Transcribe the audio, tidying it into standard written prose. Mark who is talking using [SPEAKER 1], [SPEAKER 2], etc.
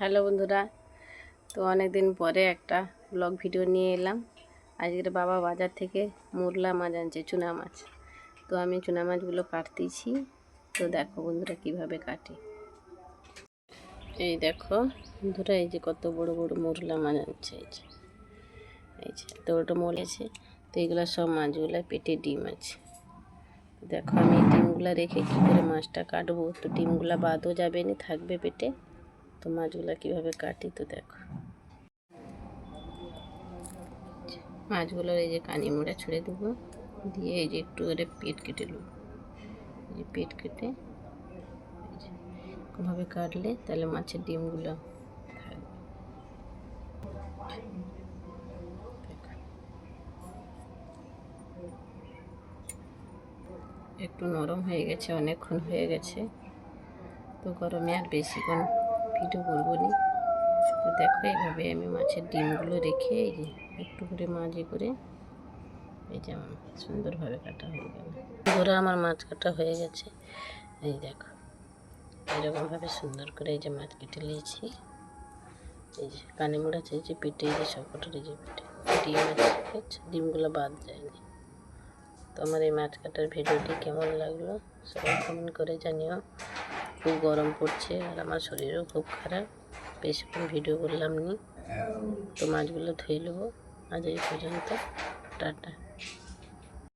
[SPEAKER 1] Hello বন্ধুরা, তো অনেক দিন পরে একটা ব্লগ ভিডিও নিয়ে এলাম। আজকের বাবা বাজার থেকে মোরলা মাছ আনছে, চুনা মাছ। তো আমি চুনা মাছগুলো কাটতেছি। তো দেখো বন্ধুরা কিভাবে কাটে। এই দেখো বন্ধুরা, এই যে কত বড় বড় মোরলা মাছ আনছে। এই যে এত বড় মোল আছে। তো এইগুলো সব মাছগুলো পেটে ডিম আছে। দেখো আমি এই ডিমগুলো রেখে কী করে মাছটা কাটবো। তো ডিমগুলো বাদও যাবে না, থাকবে পেটে। তো মাছগুলো কীভাবে কাটি তো দেখো। মাছগুলোর এই যে কানি মোড়া ছুঁড়ে দেবো, দিয়ে এই যে একটু করে পেট কেটে নেবো। এই যে পেট কেটে এই যে এরকমভাবে কাটলে তাহলে মাছের ডিমগুলো থাকবে। একটু নরম হয়ে গেছে, অনেকক্ষণ হয়ে গেছে। তো গরমে আর বেশিক্ষণ ভিডিও করবো না। তো দেখো এইভাবে আমি মাছের ডিমগুলো রেখে এই যে একটু করে মাঝে করে এই যে আমার সুন্দরভাবে কাটা হয়ে গেল। ধরে আমার মাছ কাটা হয়ে গেছে। এই দেখো এরকমভাবে সুন্দর করে এই যে মাছ কেটে নিয়েছি। এই যে কানে মোড়া চাইছে পেটে, এই যে সবকটার এই যে পেটে ডিম আছে, ডিমগুলো বাদ যায়নি। তো আমার এই মাছ কাটার ভিডিওটি কেমন লাগলো সবাই কমেন্ট করে জানিও। খুব গরম পড়ছে আর আমার শরীরও খুব খারাপ, বেশিক্ষণ ভিডিও করলাম নি। তো মাছগুলো ধুয়ে নেবো। আজ এই পর্যন্ত, টাটা।